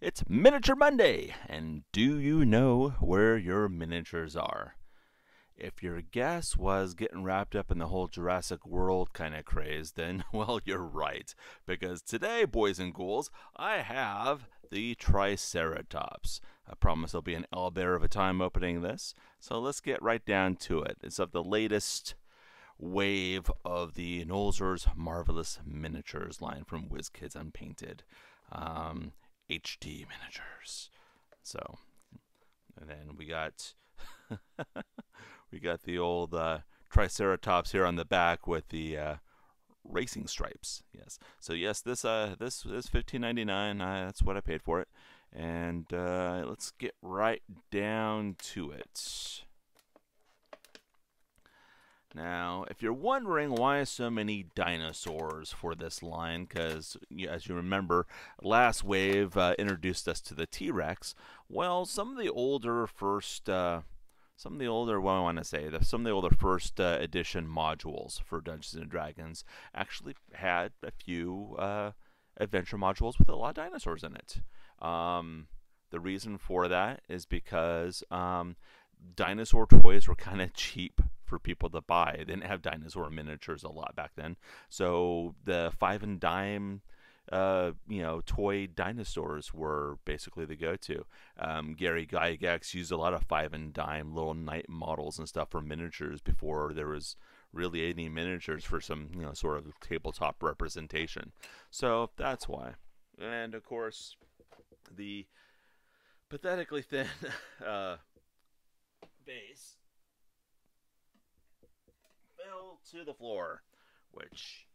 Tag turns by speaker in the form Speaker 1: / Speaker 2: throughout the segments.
Speaker 1: It's Miniature Monday, and do you know where your miniatures are? If your guess was getting wrapped up in the whole Jurassic World kind of craze, then, well, you're right. Because today, boys and ghouls, I have the Triceratops. I promise there'll be an owlbear of a time opening this, so let's get right down to it. It's of the latest wave of the Nolzur's Marvelous Miniatures line from Wizkids Unpainted. Um, HD miniatures. So, and then we got we got the old Triceratops here on the back with the racing stripes. Yes. So yes, this is 15.99. That's what I paid for it. And let's get right down to it. Now, if you're wondering why so many dinosaurs for this line, because as you remember, last wave introduced us to the T-Rex. Well, some of the older first, some of the older, what I want to say, some of the older first edition modules for Dungeons and Dragons actually had a few adventure modules with a lot of dinosaurs in it. The reason for that is because dinosaur toys were kind of cheap for people to buy. They didn't have dinosaur miniatures a lot back then, so the five and dime, toy dinosaurs were basically the go-to. Gary Gygax used a lot of five and dime little knight models and stuff for miniatures before there was really any miniatures for some, sort of tabletop representation. So that's why. And of course, the pathetically thin base fell to the floor, which,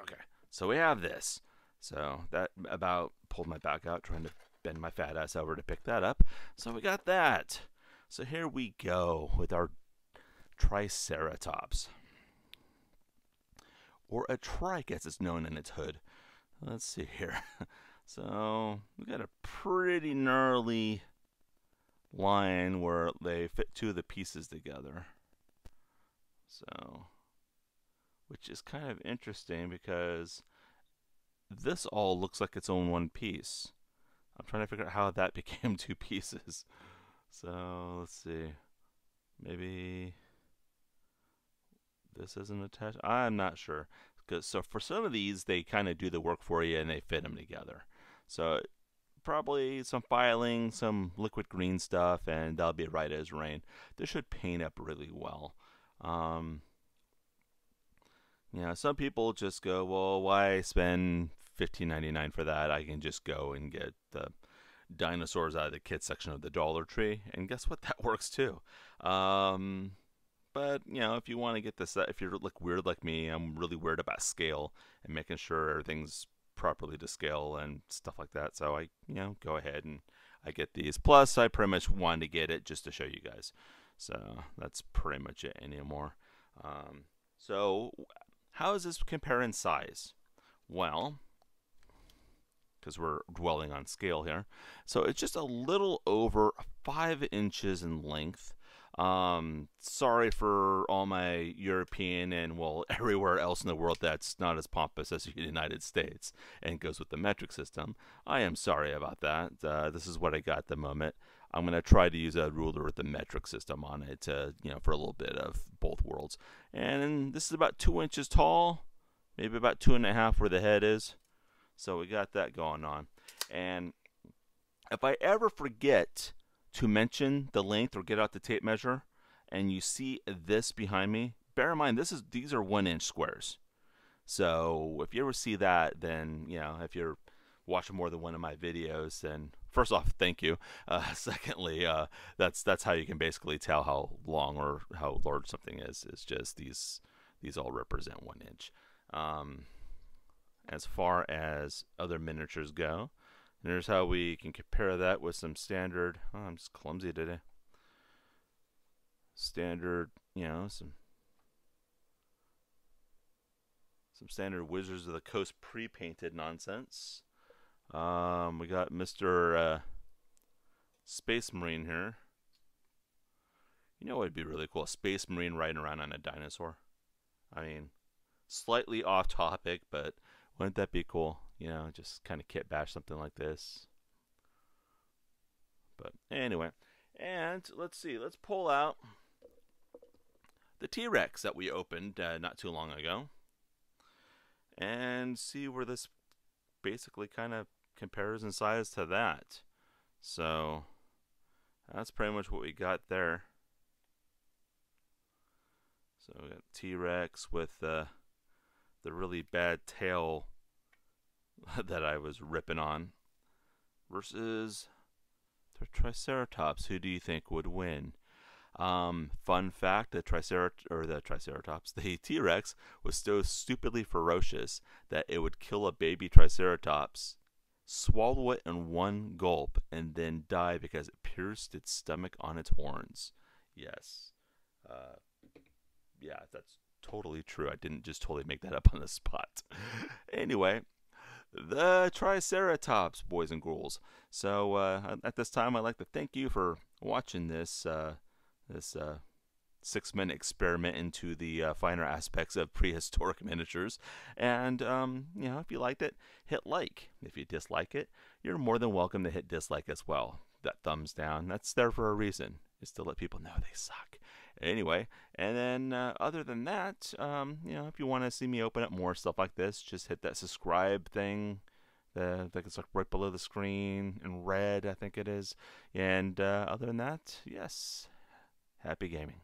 Speaker 1: okay, so we have this. So that about pulled my back out trying to bend my fat ass over to pick that up. So we got that. So here we go with our Triceratops, or a trike as it's known in its hood. Let's see here. So we got a pretty gnarly line where they fit two of the pieces together. So, which is kind of interesting because this all looks like its own one piece. I'm trying to figure out how that became two pieces. So let's see. Maybe this isn't attached. I'm not sure. So for some of these, they kind of do the work for you and they fit them together. So probably some filing, some liquid green stuff, and that'll be right as rain. This should paint up really well. Some people just go, well, why spend $15.99 for that? I can just go and get the dinosaurs out of the kit section of the Dollar Tree, and guess what? That works too. But if you want to get this, if you're weird like me, I'm really weird about scale and making sure everything's properly to scale and stuff like that. So I, go ahead and I get these. Plus, I pretty much wanted to get it just to show you guys. So that's pretty much it anymore. So how does this compare in size? Well, because we're dwelling on scale here. So it's just a little over 5 inches in length. Sorry for all my European and, well, everywhere else in the world that's not as pompous as the United States and goes with the metric system. I am sorry about that. This is what I got at the moment. I'm going to try to use a ruler with the metric system on it to, for a little bit of both worlds. And this is about 2 inches tall, maybe about 2.5 where the head is. So we got that going on. And if I ever forget to mention the length or get out the tape measure and you see this behind me, bear in mind these are 1-inch squares. So if you ever see that, then if you're watching more than one of my videos, then first off, thank you. Secondly, that's how you can basically tell how long or how large something is. It's just these all represent 1 inch. As far as other miniatures go, here's how we can compare that with some standard. Oh, I'm just clumsy today. Standard, some standard Wizards of the Coast pre-painted nonsense. We got Mr. Space Marine here. What would be really cool? A Space Marine riding around on a dinosaur. I mean, slightly off topic, but wouldn't that be cool? just kind of kit bash something like this. But anyway, and let's see, let's pull out the T-Rex that we opened not too long ago and see where this basically kind of compares in size to that. So that's pretty much what we got there. So we got T-Rex with the really bad tail that I was ripping on versus the Triceratops. Who do you think would win? Fun fact: the Triceratops, the T-Rex was so stupidly ferocious that it would kill a baby Triceratops, swallow it in one gulp, and then die because it pierced its stomach on its horns. Yes. Uh, yeah, that's totally true. I didn't just totally make that up on the spot. Anyway, the Triceratops, boys and girls. So at this time, I'd like to thank you for watching this 6-minute experiment into the finer aspects of prehistoric miniatures. And if you liked it, hit like. If you dislike it, you're more than welcome to hit dislike as well. That thumbs down, that's there for a reason. Is to let people know they suck. Anyway, and then other than that, if you want to see me open up more stuff like this, just hit that subscribe thing. Like it's like right below the screen in red, I think it is. And other than that, yes, happy gaming.